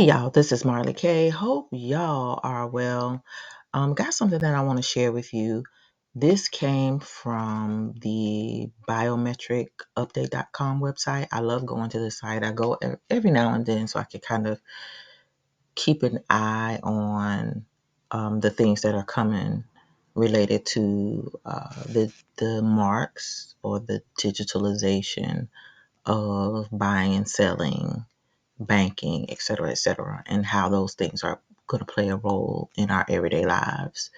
y'all, this is Marley K. Hope y'all are well. Got something that I want to share with you. This came from the biometricupdate.com website. I love going to the site. I go every now and then so I can kind of keep an eye on the things that are coming related to the marks or the digitalization of buying and selling, banking, et cetera, and how those things are going to play a role in our everyday lives.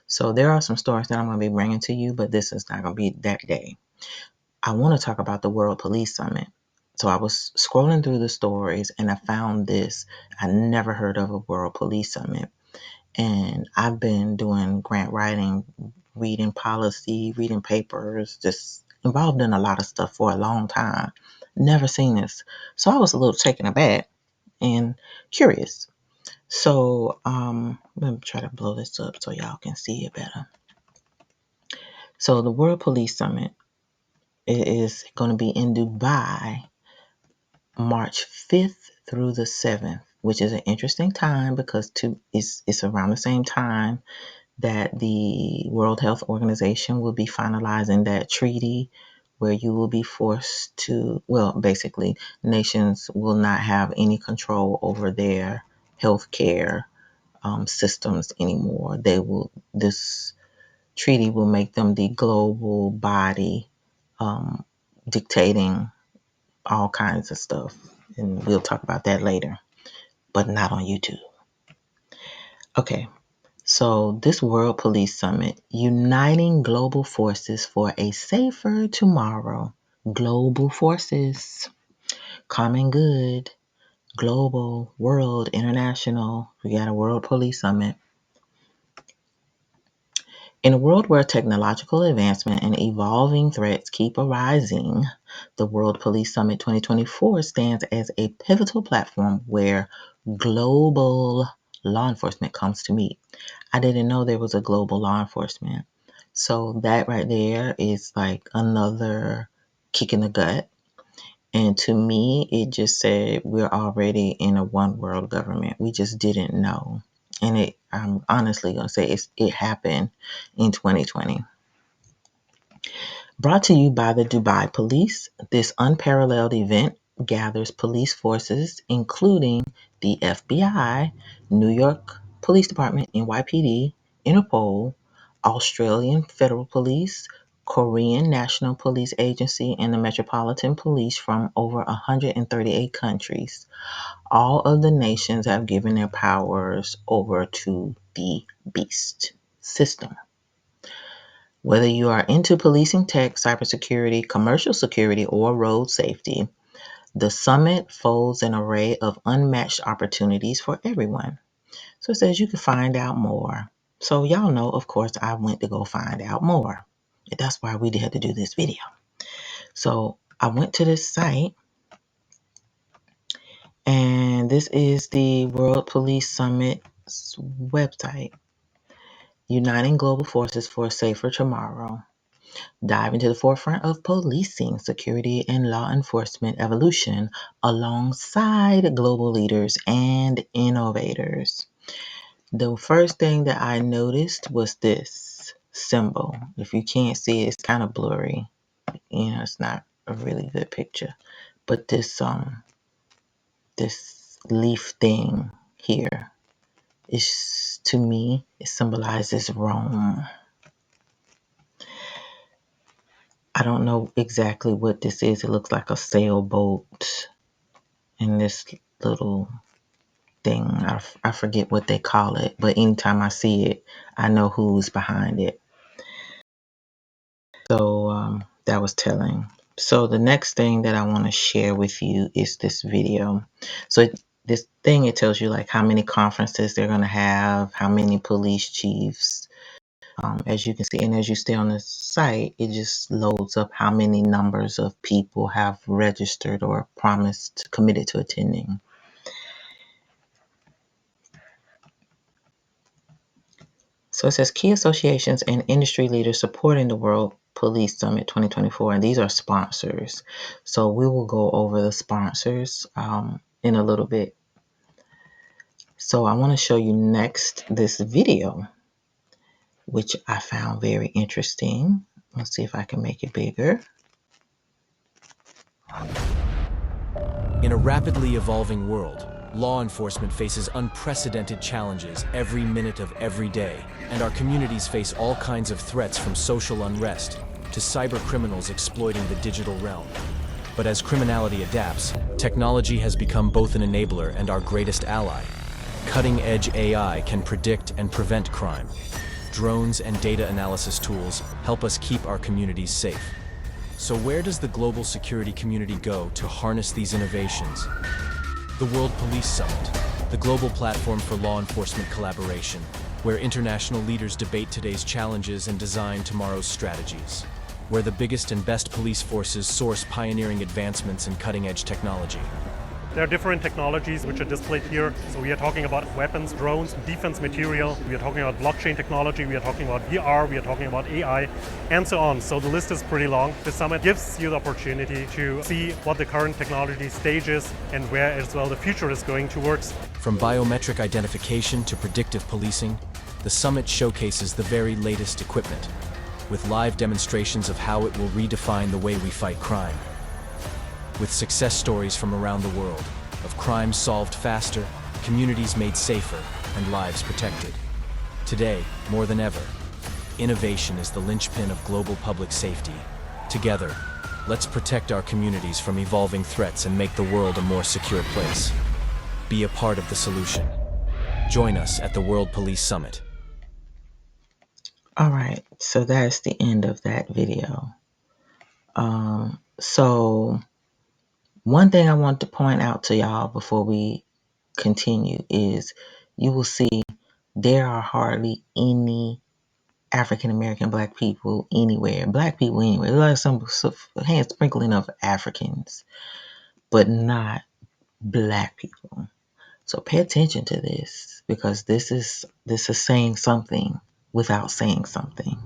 So there are some stories that I'm going to be bringing to you, but this is not going to be that day. I want to talk about the World Police Summit. So I was scrolling through the stories and I found this. I never heard of a World Police Summit. And I've been doing grant writing, reading policy, reading papers, just involved in a lot of stuff for a long time. Never seen this. So I was a little taken aback and curious. So let me try to blow this up so y'all can see it better. So the World Police Summit is going to be in Dubai March 5th through the 7th, which is an interesting time because it's around the same time that the World Health Organization will be finalizing that treaty where you will be forced to, well, basically, nations will not have any control over their healthcare systems anymore. This treaty will make them the global body um, dictating all kinds of stuff. And we'll talk about that later, but not on YouTube. Okay, so this World Police Summit, uniting global forces for a safer tomorrow. Global forces, common good, global, world, international. We got a World Police Summit. In a world where technological advancement and evolving threats keep arising, the World Police Summit 2024 stands as a pivotal platform where global law enforcement comes to meet. I didn't know there was a global law enforcement. So that right there is like another kick in the gut. And to me, it just said we're already in a one world government. We just didn't know. And I'm honestly going to say it happened in 2020. Brought to you by the Dubai Police, this unparalleled event gathers police forces, including the FBI, New York Police Department, NYPD, Interpol, Australian Federal Police, Korean National Police Agency, and the Metropolitan Police from over 138 countries. All of the nations have given their powers over to the beast system. Whether you are into policing tech, cybersecurity, commercial security, or road safety, the summit folds an array of unmatched opportunities for everyone. So it says you can find out more. So y'all know, of course, I went to go find out more. That's why we had to do this video. So I went to this site, and this is the World Police Summit's website, Uniting Global Forces for a Safer Tomorrow. Dive into the forefront of policing, security, and law enforcement evolution alongside global leaders and innovators. The first thing that I noticed was this symbol. If you can't see it, it's kind of blurry. It's not a really good picture. But this leaf thing here is, to me, it symbolizes Rome. I don't know exactly what this is. It looks like a sailboat in this little thing. I forget what they call it, but anytime I see it, I know who's behind it. So that was telling. So the next thing that I want to share with you is this video. So this thing, it tells you like how many conferences they're going to have, how many police chiefs. As you can see, and as you stay on the site, it just loads up how many numbers of people have registered or promised, committed to attending. So it says key associations and industry leaders supporting the World Police Summit 2024, and these are sponsors. So we will go over the sponsors in a little bit. So I want to show you next this video, which I found very interesting. Let's see if I can make it bigger. In a rapidly evolving world, law enforcement faces unprecedented challenges every minute of every day, and our communities face all kinds of threats from social unrest to cyber criminals exploiting the digital realm. But as criminality adapts, technology has become both an enabler and our greatest ally. Cutting-edge AI can predict and prevent crime. Drones and data analysis tools help us keep our communities safe. So where does the global security community go to harness these innovations? The World Police Summit, the global platform for law enforcement collaboration, where international leaders debate today's challenges and design tomorrow's strategies. Where the biggest and best police forces source pioneering advancements in cutting-edge technology. There are different technologies which are displayed here. So we are talking about weapons, drones, defense material. We are talking about blockchain technology. We are talking about VR. We are talking about AI, and so on. So the list is pretty long. The summit gives you the opportunity to see what the current technology stage is and where as well the future is going towards. From biometric identification to predictive policing, the summit showcases the very latest equipment, with live demonstrations of how it will redefine the way we fight crime. With success stories from around the world, of crimes solved faster, communities made safer, and lives protected. Today, more than ever, innovation is the linchpin of global public safety. Together, let's protect our communities from evolving threats and make the world a more secure place. Be a part of the solution. Join us at the World Police Summit. All right, so that's the end of that video. So one thing I want to point out to y'all before we continue is you will see there are hardly any African American black people anywhere. Black people anywhere. There's like some hand sprinkling of Africans, but not black people. So pay attention to this because this is saying something without saying something.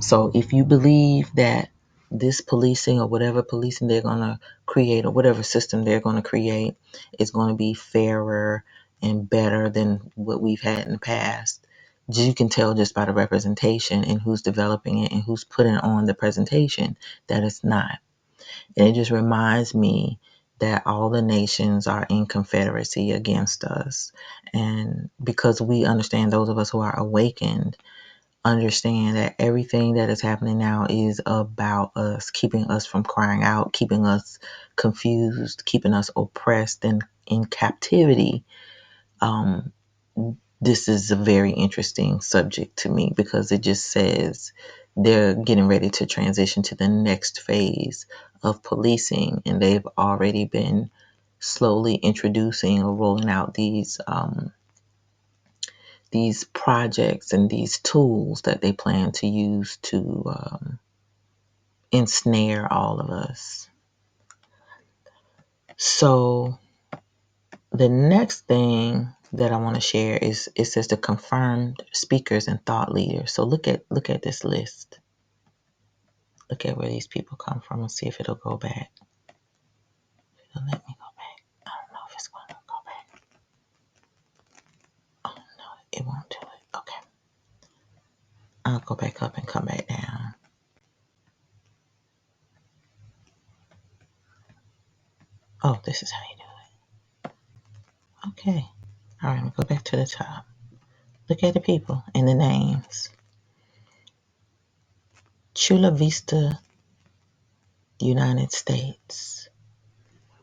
So if you believe that this policing or whatever policing they're going to create or whatever system they're going to create is going to be fairer and better than what we've had in the past, you can tell just by the representation and who's developing it and who's putting on the presentation that it's not. And it just reminds me that all the nations are in confederacy against us. And because we understand, those of us who are awakened, understand that everything that is happening now is about us, keeping us from crying out, keeping us confused, keeping us oppressed and in captivity. This is a very interesting subject to me because it just says they're getting ready to transition to the next phase of policing, and they've already been slowly introducing or rolling out these projects and these tools that they plan to use to ensnare all of us. So the next thing that I want to share is it says the confirmed speakers and thought leaders. So look at this list. Look at where these people come from and see if it'll go back. It'll let me go back. I don't know if it's going to go back. Oh no, it won't do it. Okay. I'll go back up and come back down. Oh, this is how you do it. Okay. All right, I'm going to go back to the top. Look at the people and the names. Chula Vista, United States.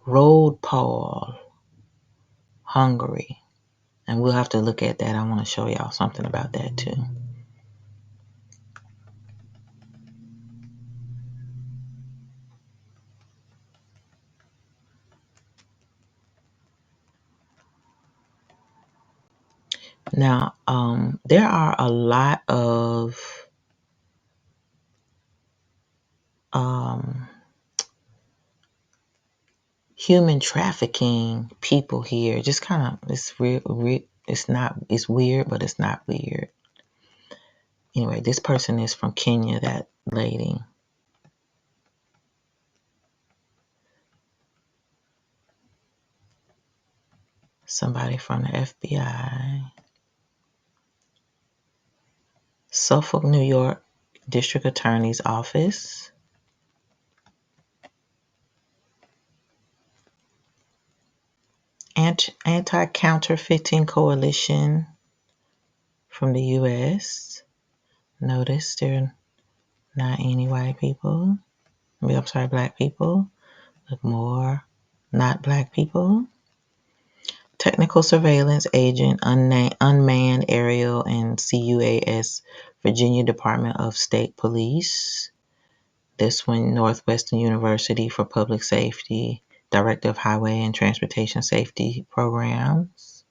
Road Paul, Hungary. And we'll have to look at that. I want to show y'all something about that too. Now, there are a lot of human trafficking people here. Just kind of, it's weird. It's weird, but it's not weird. Anyway, this person is from Kenya, that lady. somebody from the FBI. Suffolk, New York District Attorney's Office. Anti-Counterfeiting Coalition from the U.S. Notice there are not any white people. I'm sorry, black people. Look more, not black people. Technical Surveillance Agent, Unmanned Aerial, and CUAS, Virginia Department of State Police. This one, Northwestern University for Public Safety, Director of Highway and Transportation Safety Programs.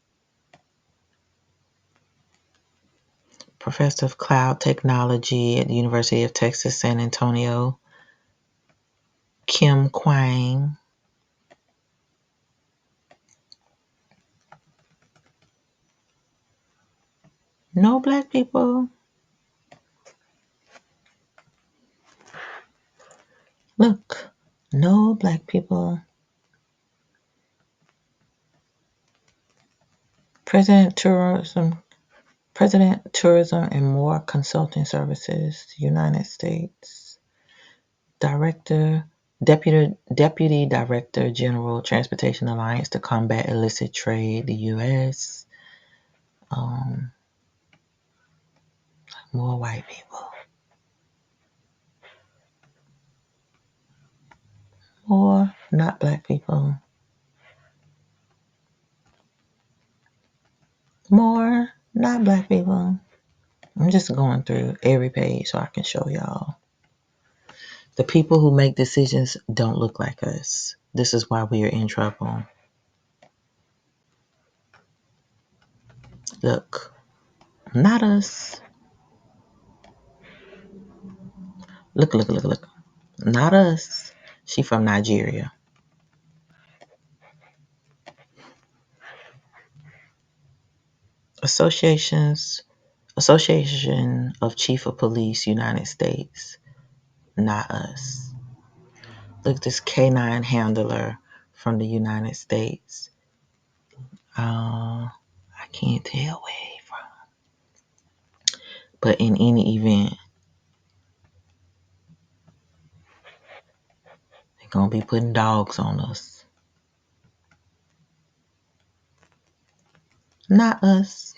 Professor of Cloud Technology at the University of Texas, San Antonio, Kim Kwang. No black people. Look, no black people. President Tourism and More Consulting Services, United States. Deputy Director General Transportation Alliance to Combat Illicit Trade, the U.S. More white people. More not black people. More not black people. I'm just going through every page so I can show y'all. The people who make decisions don't look like us. This is why we are in trouble. Look, not us. Look. Not us. She from Nigeria. Association of Chief of Police, United States. Not us. Look at this canine handler from the United States. I can't tell where he from. But in any event, they're going to be putting dogs on us. Not us.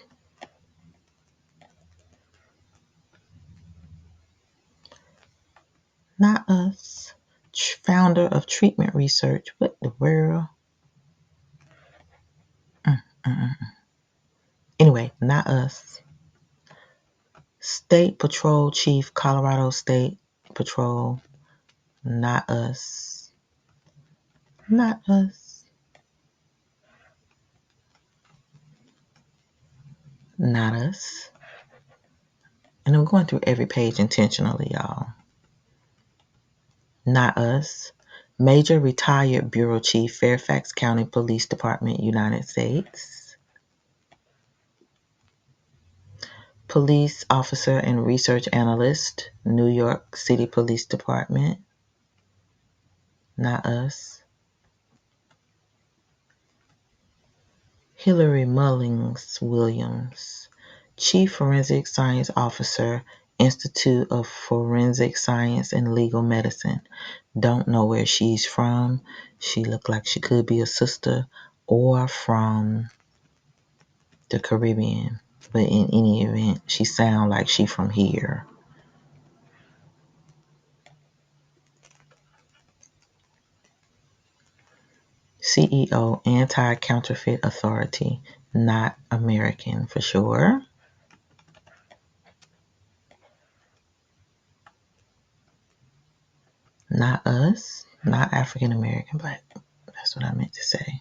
Not us. Founder of Treatment Research. What the world? Anyway, not us. State Patrol Chief, Colorado State Patrol. Not us. Not us. Not us. And I'm going through every page intentionally, y'all. Not us. Major Retired Bureau Chief, Fairfax County Police Department, United States. Police Officer and Research Analyst, New York City Police Department. Not us. Hillary Mullings Williams, Chief Forensic Science Officer, Institute of Forensic Science and Legal Medicine. Don't know where she's from. She looked like she could be a sister or from the Caribbean. But in any event, she sounds like she from here. CEO, Anti-Counterfeit Authority. Not American for sure. Not us. Not African American, but that's what I meant to say.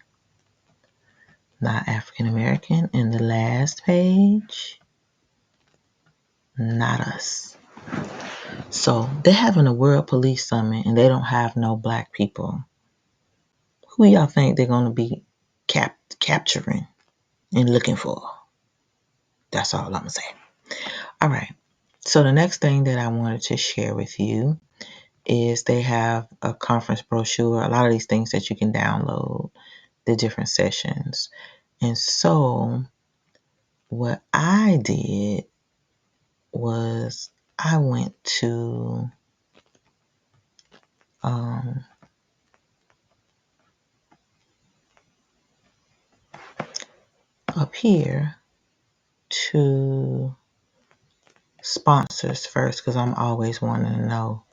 Not African American. And the last page, not us. So they're having a World Police Summit and they don't have no black people. Who y'all think they're going to be capturing and looking for? That's all I'm going to say. All right. So the next thing that I wanted to share with you is they have a conference brochure, a lot of these things that you can download, the different sessions. And so what I did was I went to up here to sponsors first because I'm always wanting to know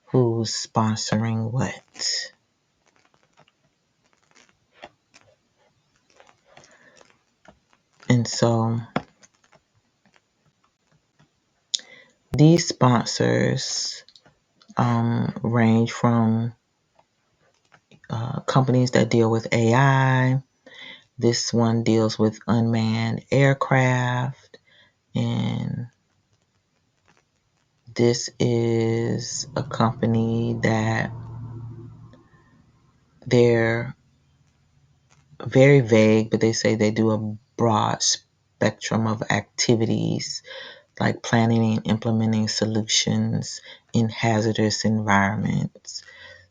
who's sponsoring what. And so these sponsors range from companies that deal with AI. This one deals with unmanned aircraft. And this is a company that they're very vague, but they say they do a broad spectrum of activities like planning and implementing solutions in hazardous environments.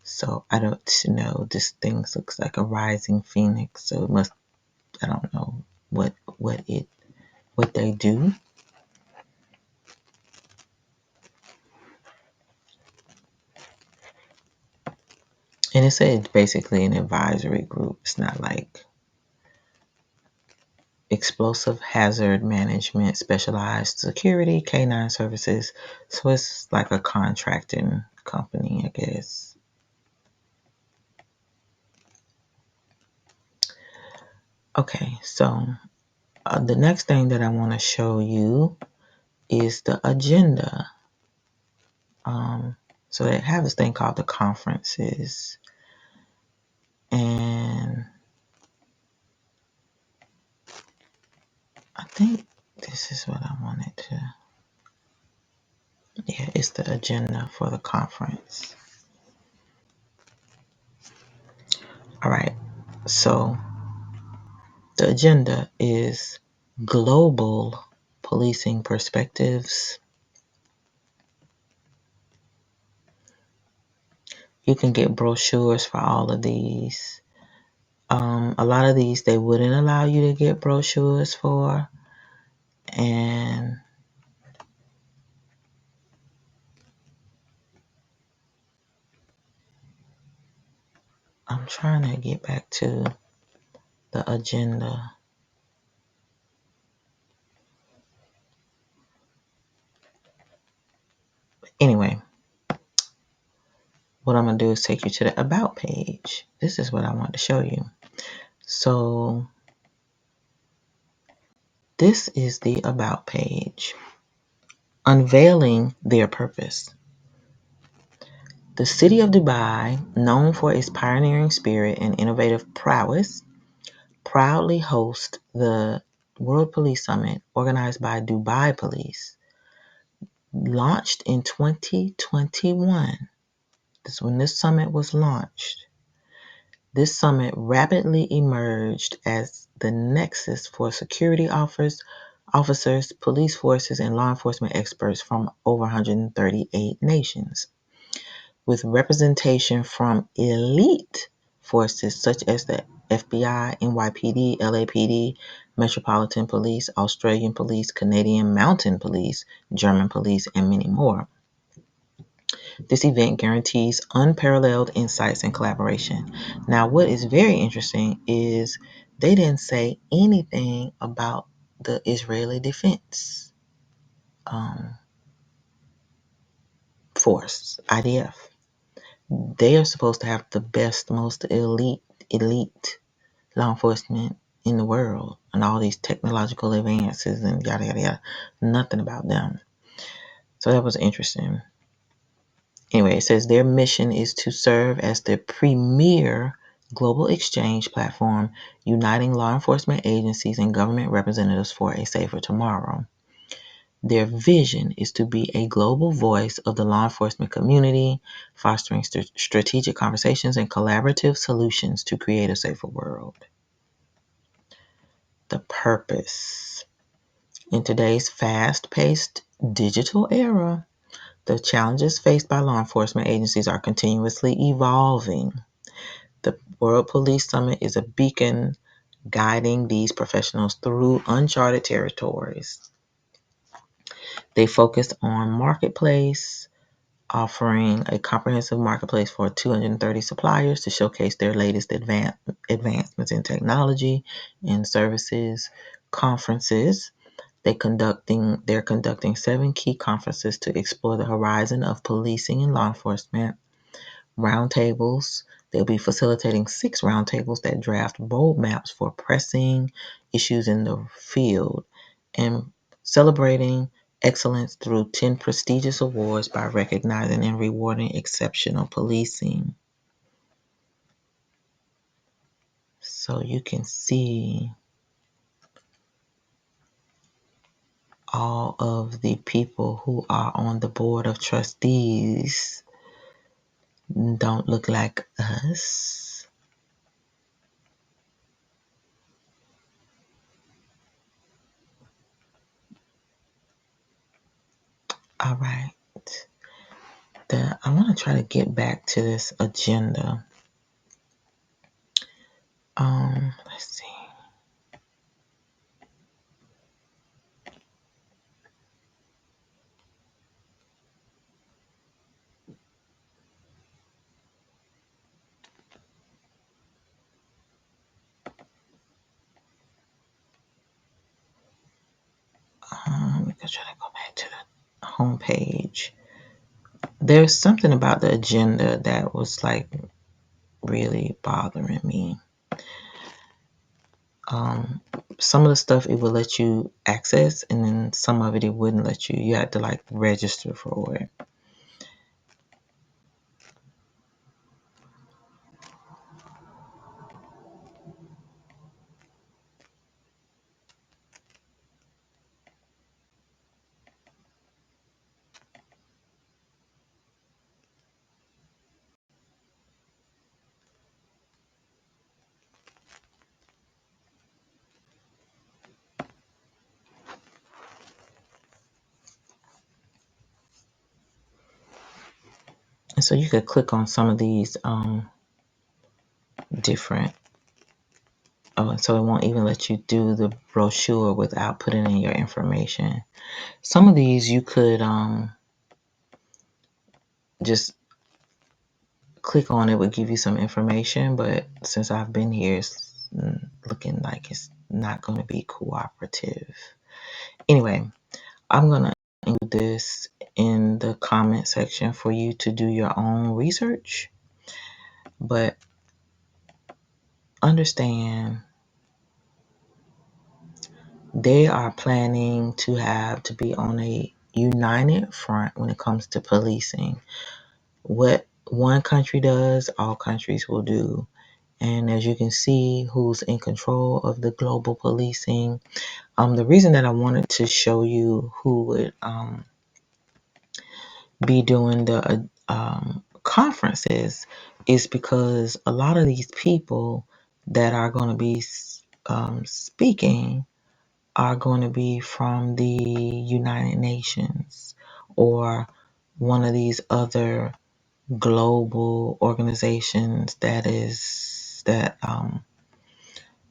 So I don't know. This thing looks like a rising phoenix. So it must. I don't know what they do. And it said basically an advisory group. It's not like explosive hazard management, specialized security, K9 services. So it's like a contracting company, I guess. Okay, so the next thing that I want to show you is the agenda. So they have this thing called the conferences. And I think this is what I wanted to. Yeah, it's the agenda for the conference. All right, so the agenda is global policing perspectives. You can get brochures for all of these. A lot of these they wouldn't allow you to get brochures for. And I'm trying to get back to the agenda. Anyway, what I'm going to do is take you to the About page. This is what I want to show you. So this is the About page. Unveiling their purpose. The city of Dubai, known for its pioneering spirit and innovative prowess, proudly hosts the World Police Summit organized by Dubai Police. Launched in 2021. This is when this summit was launched. This summit rapidly emerged as the nexus for security officers, police forces, and law enforcement experts from over 138 nations, with representation from elite forces such as the FBI, NYPD, LAPD, Metropolitan Police, Australian Police, Canadian Mounted Police, German Police, and many more. This event guarantees unparalleled insights and collaboration. Now, what is very interesting is they didn't say anything about the Israeli Defense Force, IDF. They are supposed to have the best, most elite law enforcement in the world and all these technological advances and yada, yada, yada. Nothing about them. So that was interesting. Anyway, it says their mission is to serve as the premier global exchange platform uniting law enforcement agencies and government representatives for a safer tomorrow. Their vision is to be a global voice of the law enforcement community, fostering strategic conversations and collaborative solutions to create a safer world. The purpose. In today's fast-paced digital era, the challenges faced by law enforcement agencies are continuously evolving. The World Police Summit is a beacon guiding these professionals through uncharted territories. They focused on marketplace, offering a comprehensive marketplace for 230 suppliers to showcase their latest advancements in technology and services. Conferences. They're conducting 7 key conferences to explore the horizon of policing and law enforcement. Roundtables. They'll be facilitating 6 roundtables that draft roadmaps for pressing issues in the field and celebrating excellence through 10 prestigious awards by recognizing and rewarding exceptional policing. So you can see all of the people who are on the board of trustees don't look like us. All right. I want to try to get back to this agenda. Let's see. We could try to go back to the home page. There's something about the agenda that was like really bothering me. Some of the stuff it would let you access, and then some of it wouldn't let you. You had to like register for it. And so you could click on some of these different. Oh, so it won't even let you do the brochure without putting in your information. Some of these you could just click on it, would give you some information, but since I've been here, it's looking like it's not going to be cooperative. Anyway, I'm going to include this in the comment section for you to do your own research, but understand they are planning to be on a united front when it comes to policing. What one country does, all countries will do. And as you can see, who's in control of the global policing. The reason that I wanted to show you who would be doing the conferences is because a lot of these people that are going to be speaking are going to be from the United Nations or one of these other global organizations that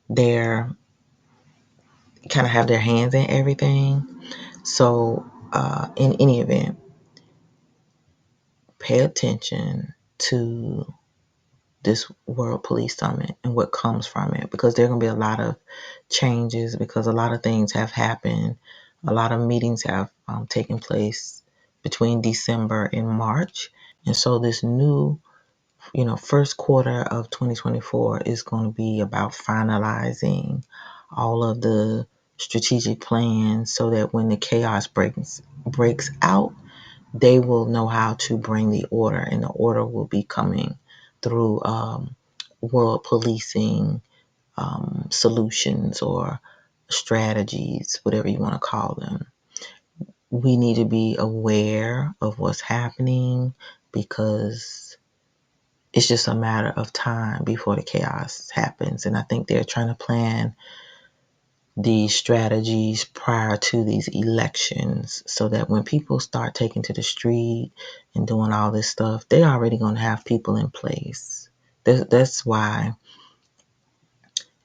they're kind of have their hands in everything. So in any event, pay attention to this World Police Summit and what comes from it, because there are going to be a lot of changes, because a lot of things have happened. A lot of meetings have taken place between December and March. And so this new, first quarter of 2024 is going to be about finalizing all of the strategic plans so that when the chaos breaks out, they will know how to bring the order, and the order will be coming through world policing solutions or strategies, whatever you want to call them. We need to be aware of what's happening because it's just a matter of time before the chaos happens. And I think they're trying to plan these strategies prior to these elections so that when people start taking to the street and doing all this stuff, they're already going to have people in place. That's why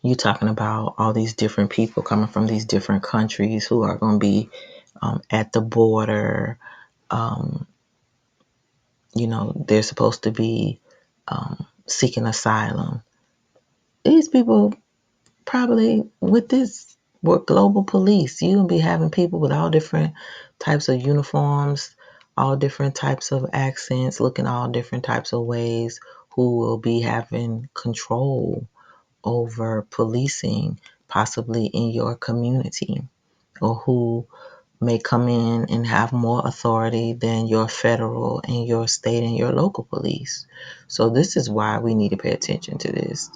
You talking about all these different people coming from these different countries who are going to be at the border. Um, they're supposed to be seeking asylum. These people probably with this with global police, you gonna be having people with all different types of uniforms, all different types of accents, looking all different types of ways, who will be having control over policing, possibly in your community, or who may come in and have more authority than your federal and your state and your local police. So this is why we need to pay attention to this.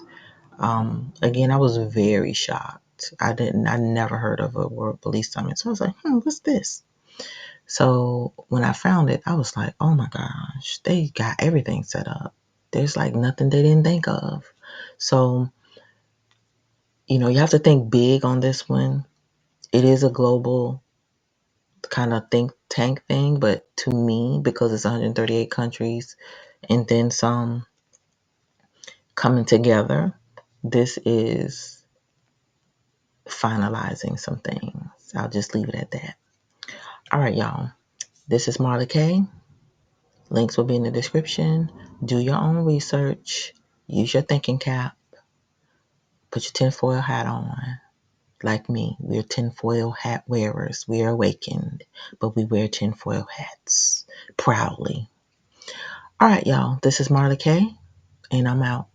Again, I was very shocked. I never heard of a World Police Summit. So I was like, what's this? So when I found it, I was like, oh my gosh, they got everything set up. There's like nothing they didn't think of. So, you have to think big on this one. It is a global kind of think tank thing, but to me, because it's 138 countries and then some coming together, this is finalizing some things. I'll just leave it at that. All right, y'all. This is Marla K. Links will be in the description. Do your own research. Use your thinking cap. Put your tinfoil hat on. Like me, we're tinfoil hat wearers. We are awakened, but we wear tinfoil hats proudly. All right, y'all. This is Marla K, and I'm out.